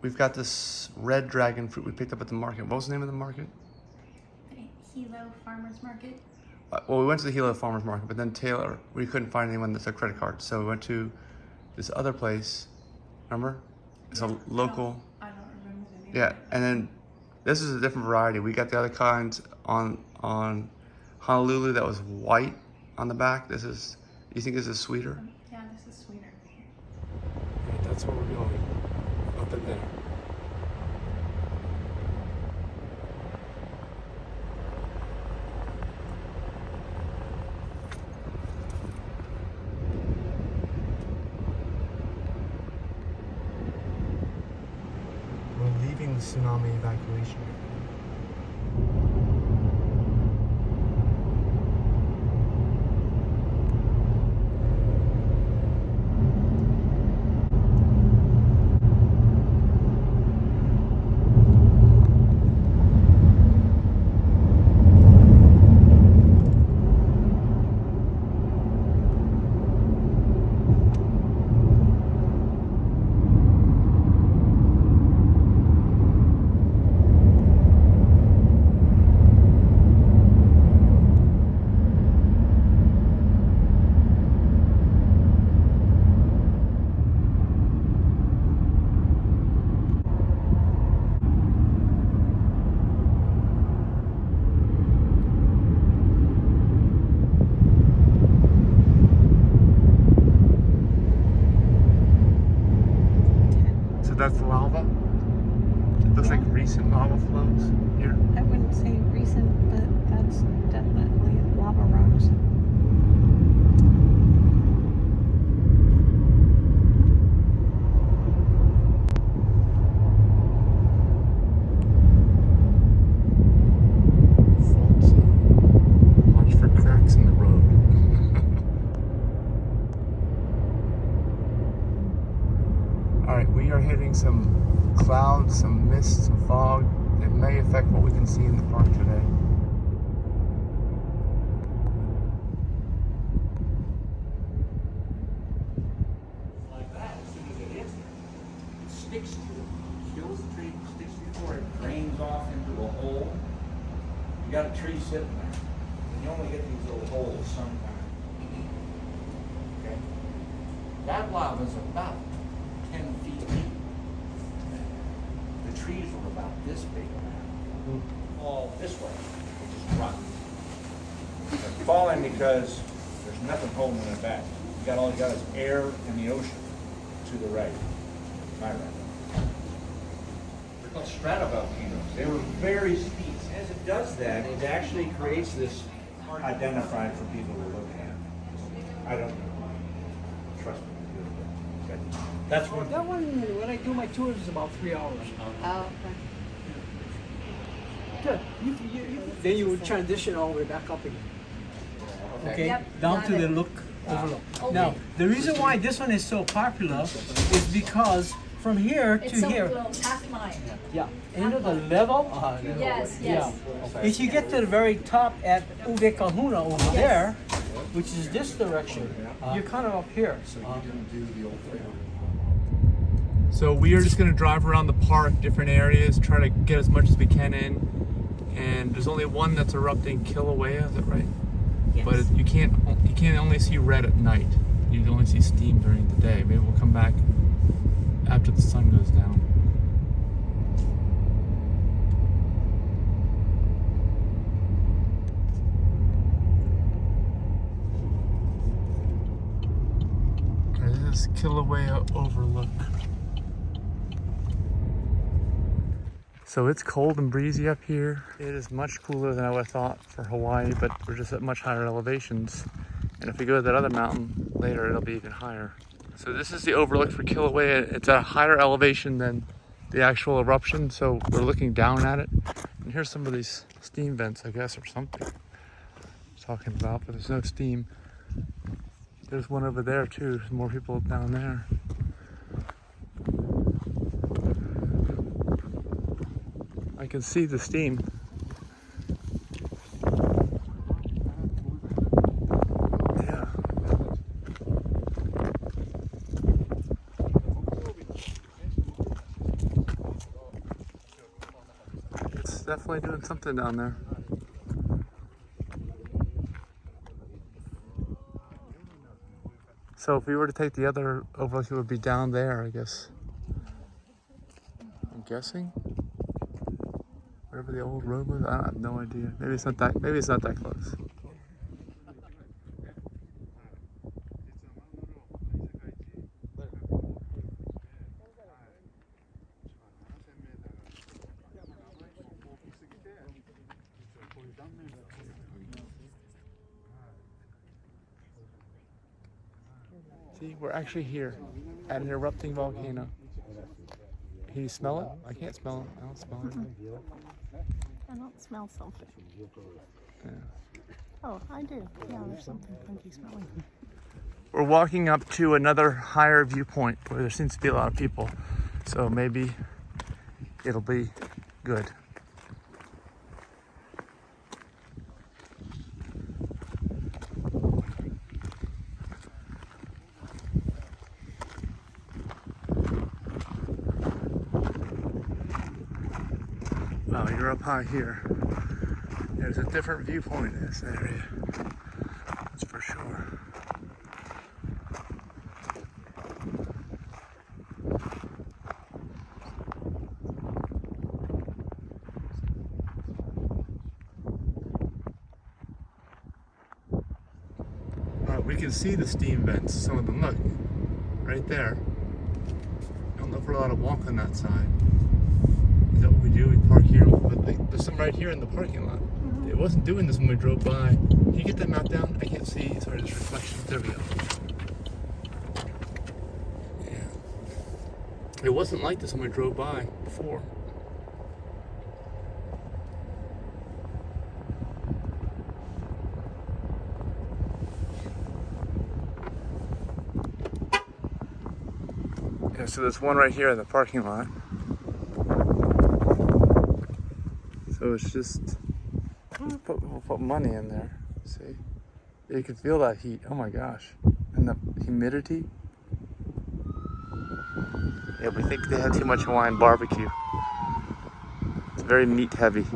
we've got this red dragon fruit we picked up at the market. What was the name of the market? Hilo Farmers Market. Well, we went to the Hilo Farmers Market, but then Taylor, we couldn't find anyone that took credit cards. So we went to this other place. Remember? It's a local. I don't remember the name. Yeah, and then this is a different variety. We got the other kinds on Honolulu that was white on the back. This is, you think this is sweeter? Yeah, this is sweeter. Right, that's where we're going. Up in there. We're leaving the tsunami evacuation. That's lava. It looks like recent lava flows here. I wouldn't say recent, but that's definitely lava rocks. Watch for cracks in the road. Alright, we are hitting some clouds, some mist, some fog that may affect what we can see in the park today. Like that, as soon as it hits there, it sticks to it, kills the tree, sticks to it, before it drains off into a hole. You got a tree sitting there, and you only get these little holes sometimes. Okay? That lava is about 10 feet deep. The trees were about this big around. Fall this way, which is rotten. They're falling because there's nothing holding it back. All you got is air and the ocean to the right. My right. They're called stratovolcanoes. They were very steep. As it does that, it actually creates this identified for people to look at. I don't know. Trust me. Okay. That's one. That one, when I do my tours, is about 3 hours. Oh, Good. Then you would transition all the way back up again. Okay, Yep, down got to the it. Overlook. Okay. Now, the reason why this one is so popular is because from here it's to some here, little half mile. yeah, and you know the level? Yes, yes. Yeah. If you get to the very top at Uve Kahuna over there, which is this direction, you're kind of up here. So we are just going to drive around the park, different areas, try to get as much as we can in. And there's only one that's erupting, Kilauea, is that right? Yes. But you can't only see red at night. You can only see steam during the day. Maybe we'll come back after the sun goes down. This is Kilauea Overlook. So it's cold and breezy up here. It is much cooler than I would have thought for Hawaii, but we're just at much higher elevations. And if we go to that other mountain later, it'll be even higher. So this is the overlook for Kilauea. It's at a higher elevation than the actual eruption, so we're looking down at it. And here's some of these steam vents, I guess, or something I'm talking about, but there's no steam. There's one over there too. There's more people down there. I can see the steam. Yeah. definitely doing something down there. So if we were to take the other overlook, it would be down there, I guess. I'm guessing. Wherever the old road was, I have no idea. Maybe it's not that. Maybe it's not that close. See, we're actually here at an erupting volcano. Can you smell it? I can't smell it. I don't smell anything. I don't smell something. Yeah. Oh, I do. Yeah, there's something funky smelling. We're walking up to another higher viewpoint where there seems to be a lot of people. So maybe it'll be good. Wow, you're up high here. There's a different viewpoint in this area. That's for sure. We can see the steam vents, some of them. Look, right there. I don't know if we're allowed to walk on that side. Is that what we do? We park here, but there's some right here in the parking lot. It wasn't doing this when we drove by. Can you get that map down? I can't see. Sorry, this reflection. There we go. Yeah. It wasn't like this when we drove by before. Yeah, so there's one right here in the parking lot. So it's just, we'll put money in there. See? You can feel that heat. Oh my gosh. And the humidity. Yeah, we think they had too much Hawaiian barbecue. It's very meat heavy.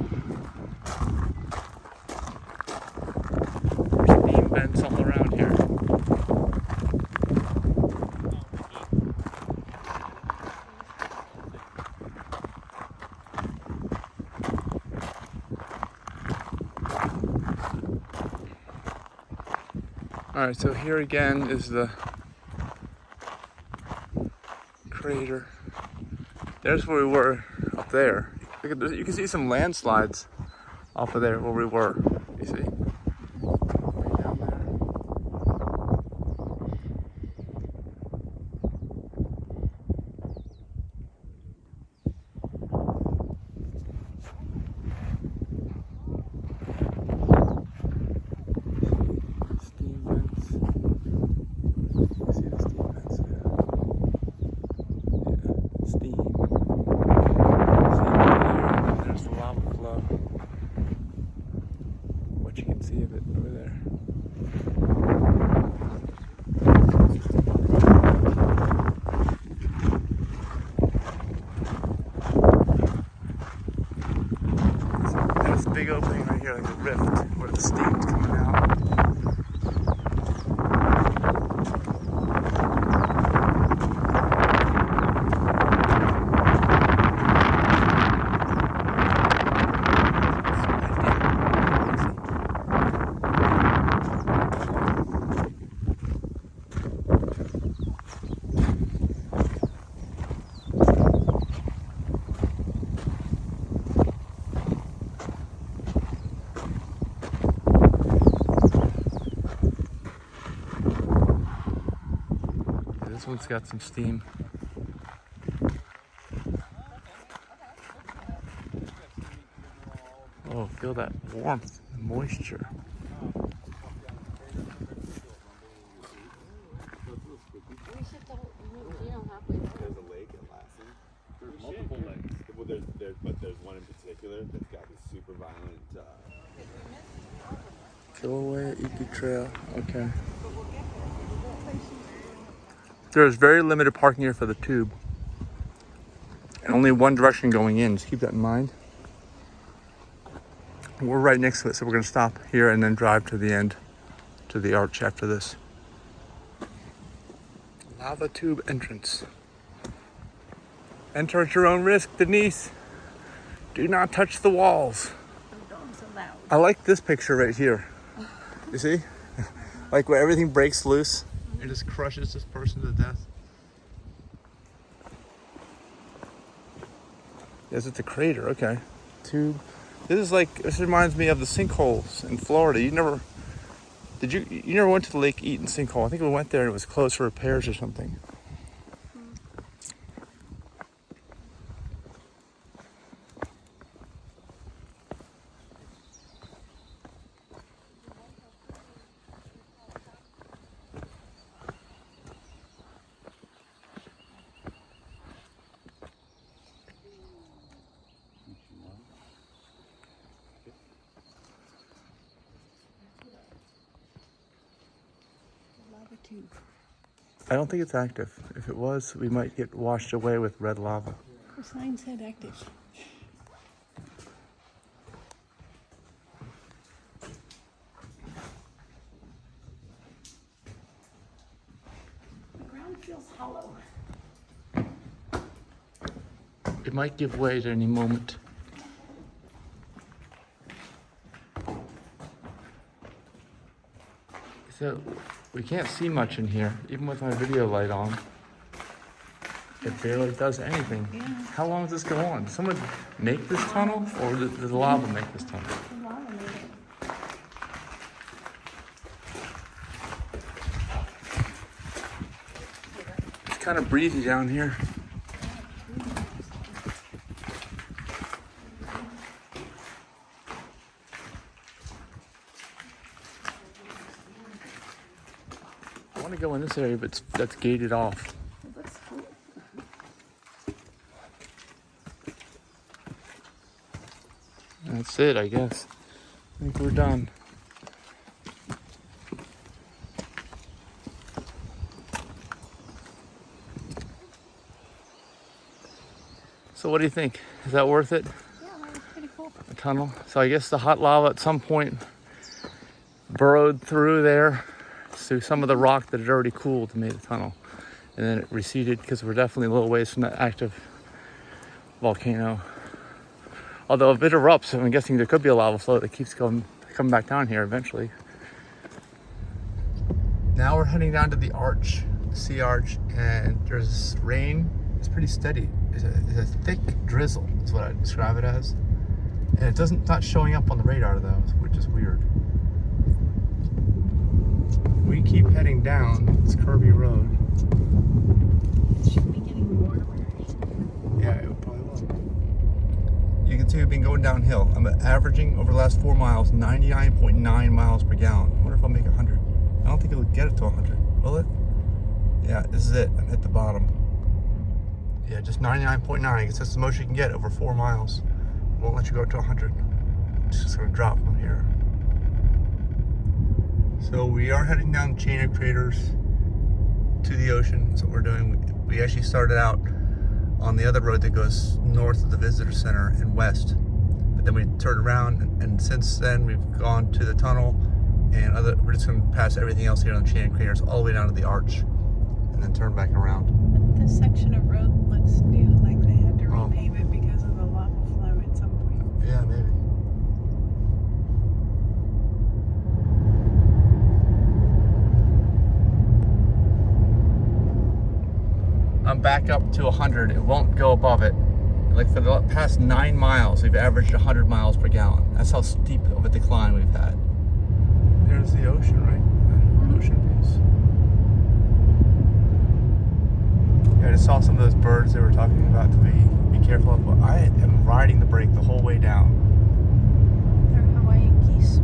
There's steam vents all around here. All right, so here again is the crater. There's where we were up there. Look at this. You can see some landslides off of there where we were. You see? Way down there. Steam vents. You see the steam vents there? Yeah, steam. There's the lava flow. What you can see of it over there. There's a big opening right here, like a rift, where the steam's coming out. This one's got some steam. Oh, feel that warmth and moisture. There's a lake at Lassen. There's multiple lakes. Well, but there's one in particular that's got this super violent. Kilauea Iki Trail. Okay. There's very limited parking here for the tube. And only one direction going in. Just keep that in mind. We're right next to it, so we're gonna stop here and then drive to the end, to the arch after this. Lava tube entrance. Enter at your own risk, Denise. Do not touch the walls. No dogs allowed. I like this picture right here. You see? Like where everything breaks loose. It just crushes this person to death. Yes, it's a crater, okay. Tube. This reminds me of the sinkholes in Florida. You never went to the Lake Eaton sinkhole? I think we went there and it was closed for repairs or something. Lava tube. I don't think it's active. If it was, we might get washed away with red lava. The sign said active. The ground feels hollow. It might give way at any moment. So we can't see much in here, even with my video light on. It barely does anything. Yeah. How long does this go on? Did someone make this tunnel, or did the lava make this tunnel? The lava made it. It's kind of breezy down here. I want to go in this area, but that's gated off. It looks cool. That's it, I guess. I think we're done. So what do you think? Is that worth it? Yeah, that was pretty cool. A tunnel? So I guess the hot lava at some point burrowed through there through some of the rock that had already cooled and made a tunnel. And then it receded because we're definitely a little ways from that active volcano. Although if it erupts, I'm guessing there could be a lava flow that keeps coming back down here eventually. Now we're heading down to the arch, the sea arch, and there's rain. It's pretty steady. It's a thick drizzle, is what I describe it as. And it's not showing up on the radar though, which is weird. We keep heading down this curvy road. It should be getting warmer. Yeah, it probably will. You can see we've been going downhill. I'm averaging over the last 4 miles 99.9 miles per gallon. I wonder if I'll make 100. I don't think it'll get it to 100. Will it? Yeah, this is it. I'm at the bottom. Yeah, just 99.9. I guess that's the most you can get over 4 miles. Won't let you go up to 100. It's just gonna drop from here. So we are heading down the chain of craters to the ocean. That's what we're doing. We actually started out on the other road that goes north of the visitor center and west. But then we turned around, and since then we've gone to the tunnel, and we're just going to pass everything else here on the chain of craters all the way down to the arch, and then turn back around. But this section of road looks new, like they had to repave it because of the lava flow at some point. Yeah, maybe. I'm back up to 100. It won't go above it. Like for the past 9 miles, we've averaged 100 miles per gallon. That's how steep of a decline we've had. There's the ocean, right? Ocean views. Yeah, I just saw some of those birds they were talking about to be careful of. But I am riding the brake the whole way down. They're Hawaiian geese.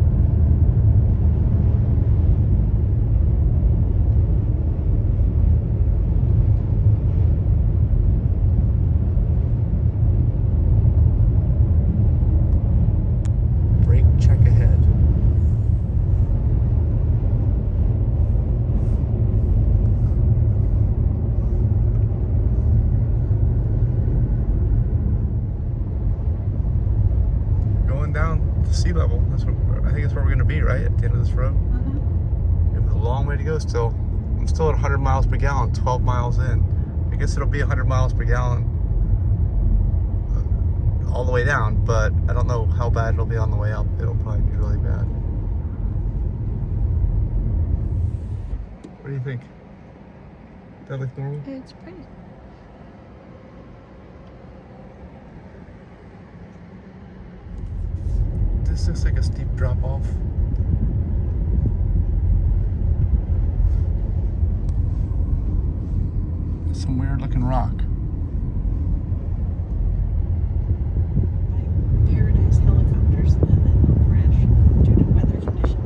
Brake check ahead. sea level. That's what I think. That's where we're gonna be, right at the end of this road. Mm-hmm. We have a long way to go still. I'm still at 100 miles per gallon, 12 miles in. I guess it'll be 100 miles per gallon all the way down, but I don't know how bad it'll be on the way up. It'll probably be really bad. What do you think? That look normal? It's pretty. This looks like a steep drop off. Some weird looking rock. Like Paradise helicopters, and then they'll crash due to weather conditions.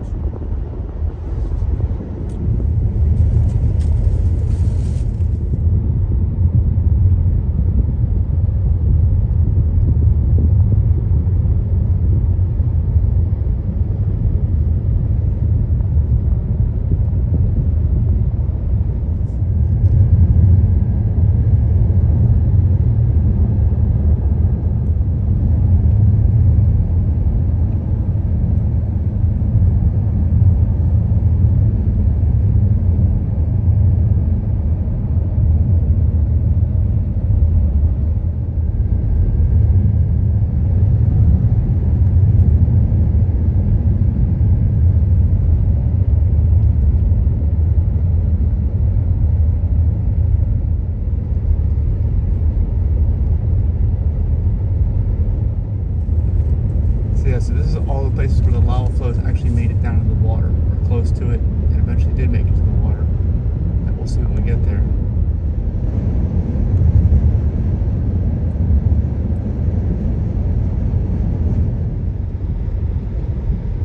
So this is all the places where the lava flows actually made it down to the water, or close to it, and eventually did make it to the water. And we'll see when we get there.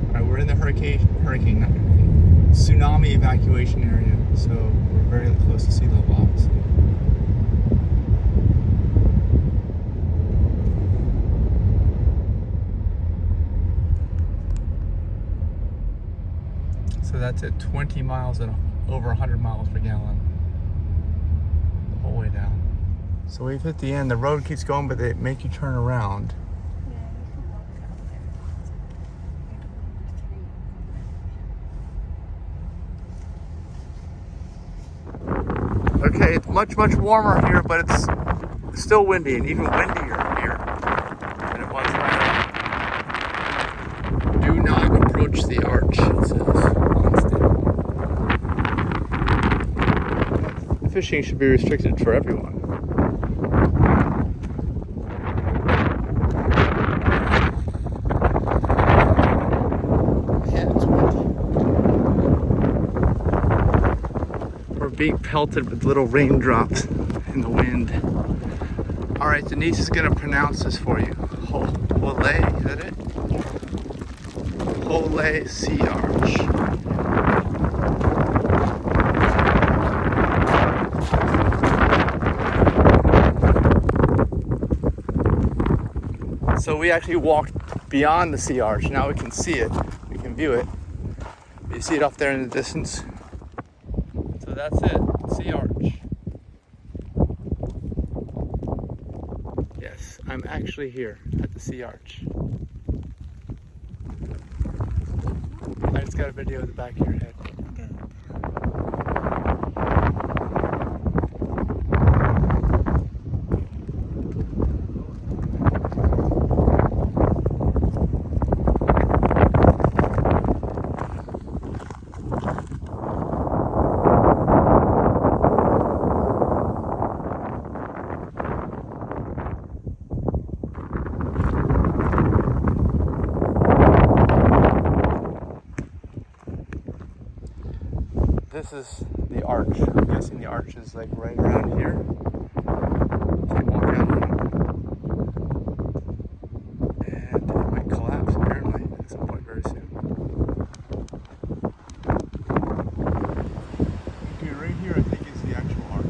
Alright, we're in the tsunami evacuation area, so we're very close to sea level, obviously. So that's at 20 miles and over 100 miles per gallon the whole way down. So we've hit the end. The road keeps going, but they make you turn around. Yeah, you can walk out there. Okay, it's much warmer here, but it's still windy, and even windier here than it was right now. Do not approach the arch, it says. Fishing should be restricted for everyone. Yeah, it's windy. We're being pelted with little raindrops in the wind. All right, Denise is gonna pronounce this for you. Hole, is that it? Hole Sea Arch. So we actually walked beyond the sea arch. Now we can see it. We can view it. You see it up there in the distance. So that's it. Sea arch. Yes, I'm actually here at the sea arch. I just got a video of the back of your head. Good. This is the arch. I'm guessing the arch is like right around here. You can walk out here. And it might collapse apparently at some point very soon. Okay, right here I think is the actual arch.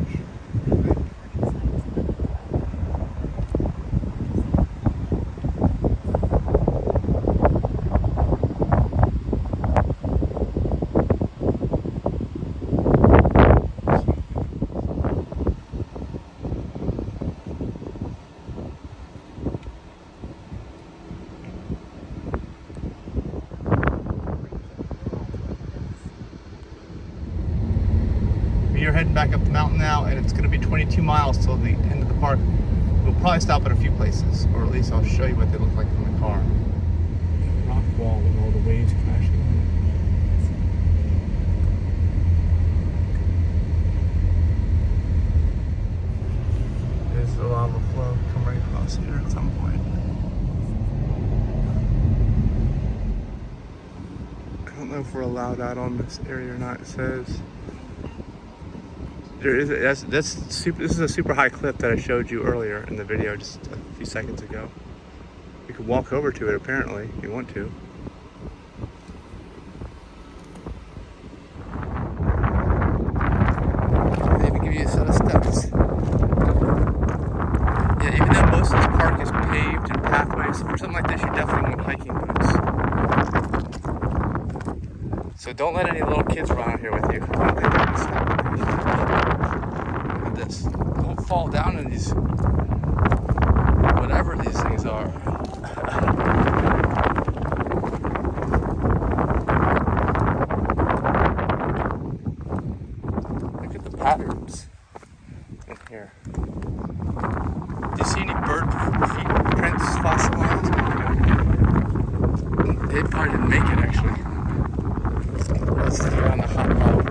heading back up the mountain now, and it's going to be 22 miles till the end of the park. We'll probably stop at a few places, or at least I'll show you what they look like from the car. Rock wall with all the waves crashing on it. There's the lava flow come right across here at some point. I don't know if we're allowed out on this area or not. It says there is. This is a super high cliff that I showed you earlier in the video just a few seconds ago. You could walk over to it apparently if you want to. They even give you a set of steps. Yeah, even though most of this park is paved and pathways, for something like this, you definitely want hiking boots. So don't let any little kids run out here with you. I don't think they're gonna stop. Look at this. Don't fall down in these, whatever these things are. Look at the patterns in here. Do you see any bird prints fossilized? They probably didn't make it actually. Let's stick around the hot lava.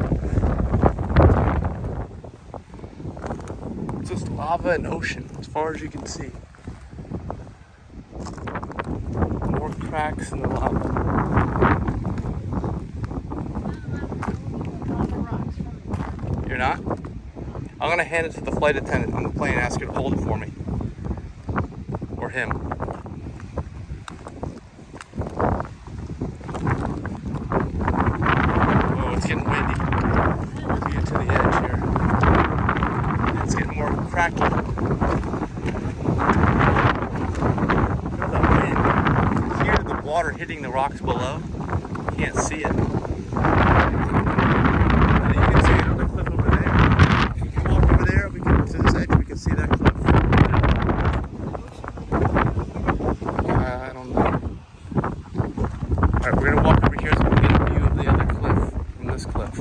Just lava and ocean as far as you can see. More cracks in the lava. You're not? I'm gonna hand it to the flight attendant on the plane and ask her to hold it for me. Or him. Oh, it's getting windy. As we get to the edge here. It's getting more cracky. Feel that wind. Hear the water hitting the rocks below. You can't see it. You can see another cliff over there. If you can walk over there, we can to this edge, we can see that cliff. I don't know. Alright, we're gonna walk over here so we can get a view of the other cliff from this cliff.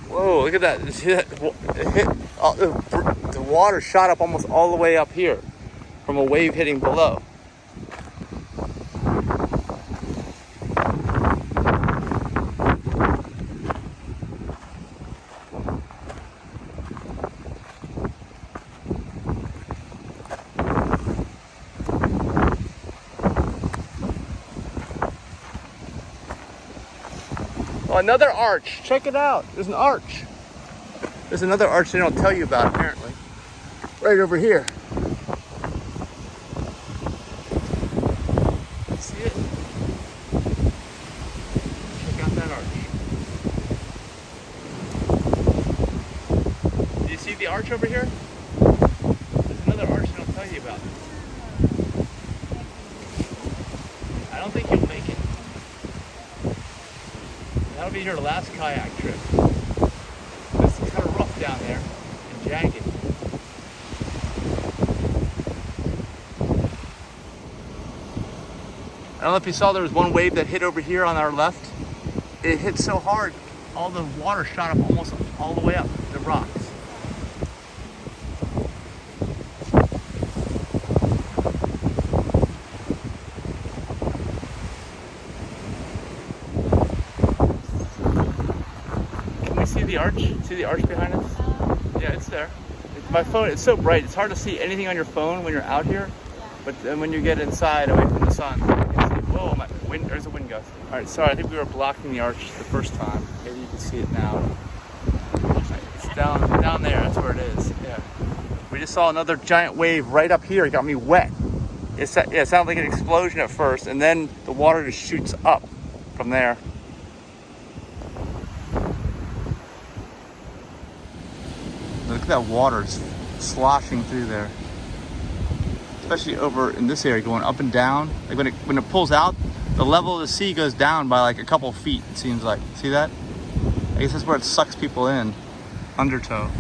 Whoa, look at that. You see that? It hit, the water shot up almost all the way up here from a wave hitting below. Oh, another arch. Check it out. There's an arch. There's another arch they don't tell you about, apparently. Right over here. See it? Check out that arch. Do you see the arch over here? There's another arch they don't tell you about. I don't think you'll make it. That'll be your last kayak trip. It's kind of rough down there and jagged. I don't know if you saw there was one wave that hit over here on our left. It hit so hard, all the water shot up almost all the way up the rocks. See the arch? See the arch behind us? Yeah, it's there. My phone, it's so bright, it's hard to see anything on your phone when you're out here, but then when you get inside away from the sun, you can see, whoa, there's a wind gust. All right, sorry, I think we were blocking the arch the first time. Maybe you can see it now. It's down there, that's where it is, yeah. We just saw another giant wave right up here, it got me wet. It sounded like an explosion at first, and then the water just shoots up from there. Look at that water sloshing through there. Especially over in this area, going up and down. Like when it pulls out, the level of the sea goes down by like a couple of feet, it seems like. See that? I guess that's where it sucks people in. Undertow.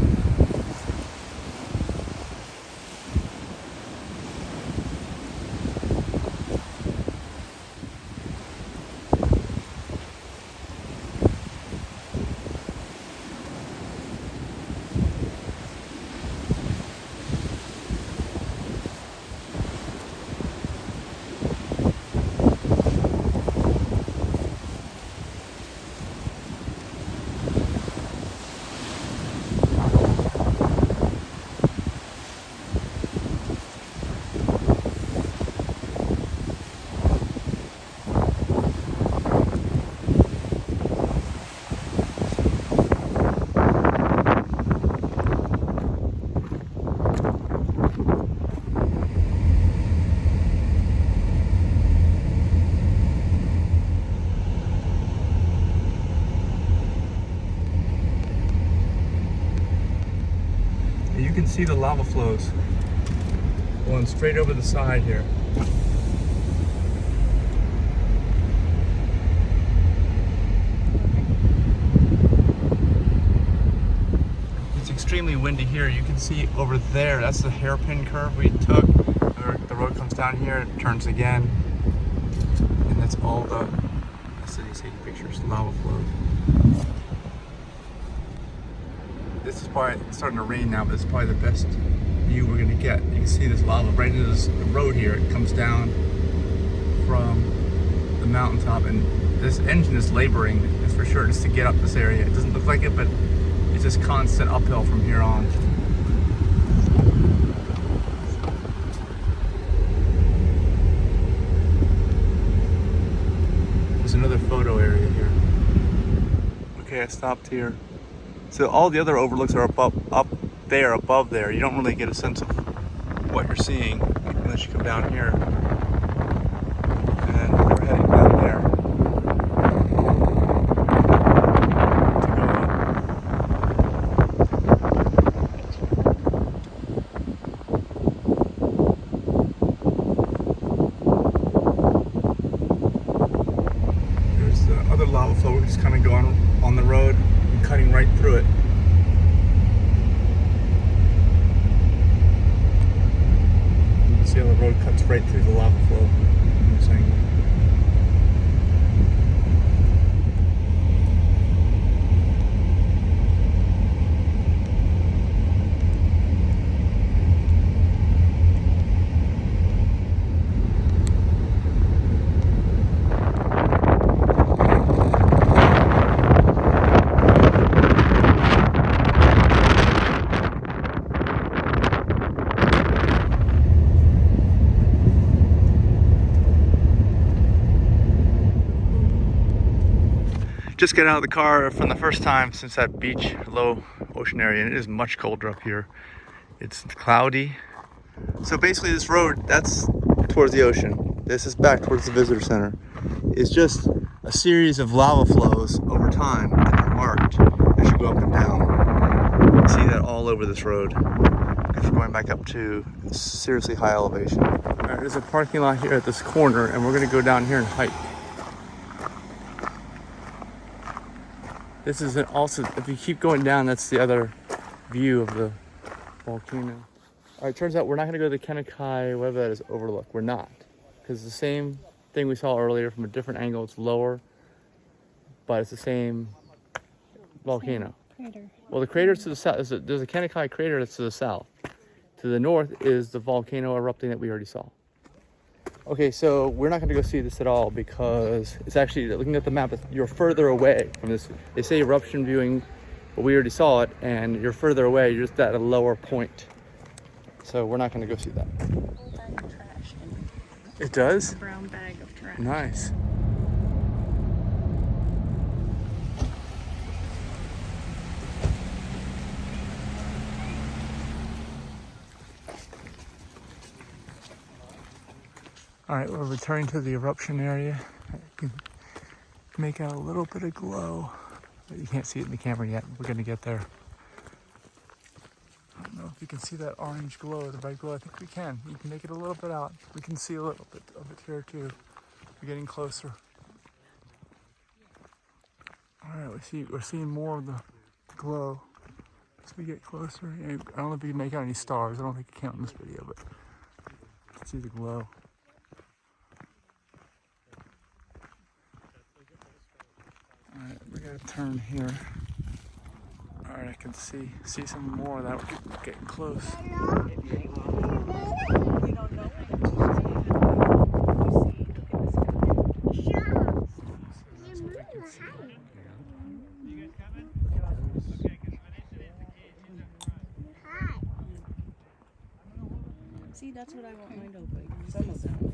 can see the lava flows going straight over the side here. It's extremely windy here. You can see over there, that's the hairpin curve we took. The road comes down here, it turns again. And that's all the city's taking pictures, lava flows. This is probably it's starting to rain now, but it's probably the best view we're gonna get. You can see this lava right into this road here. It comes down from the mountaintop, and this engine is laboring, it's for sure, just to get up this area. It doesn't look like it, but it's just constant uphill from here on. There's another photo area here. Okay, I stopped here. So all the other overlooks are up there, above there. You don't really get a sense of what you're seeing unless you come down here. And we're heading down there to go up. There's the other lava flow. We're just kind of going on the road, cutting right through it. You can see how the road cuts right through the lava flow. Just got out of the car from the first time since that beach, low ocean area, and it is much colder up here. It's cloudy. So basically this road, that's towards the ocean. This is back towards the visitor center. It's just a series of lava flows over time that are marked as you go up and down. You see that all over this road if you're going back up to seriously high elevation. All right, there's a parking lot here at this corner, and we're gonna go down here and hike. This is also, if you keep going down, that's the other view of the volcano. All right, turns out we're not gonna go to the Kenekai, whatever that is, Overlook. We're not, because the same thing we saw earlier from a different angle. It's lower, but it's the same volcano. Crater. Well, the crater's to the south. There's a Kenekai crater that's to the south. To the north is the volcano erupting that we already saw. Okay, so we're not gonna go see this at all because it's actually, looking at the map, you're further away from this. They say eruption viewing, but we already saw it, and you're further away, you're just at a lower point. So we're not gonna go see that. Whole bag of trash. It does? A brown bag of trash. Nice. All right, we're returning to the eruption area. You can make out a little bit of glow, but you can't see it in the camera yet. We're gonna get there. I don't know if you can see that orange glow, the bright glow. I think we can. You can make it a little bit out. We can see a little bit of it here too. We're getting closer. All right, we're seeing more of the glow as we get closer. I don't know if you can make out any stars. I don't think you can in this video, but you can see the glow. All right, we gotta turn here. All right, I can see some more of that. We're getting close. See, that's what I want mine to look like. Some of them.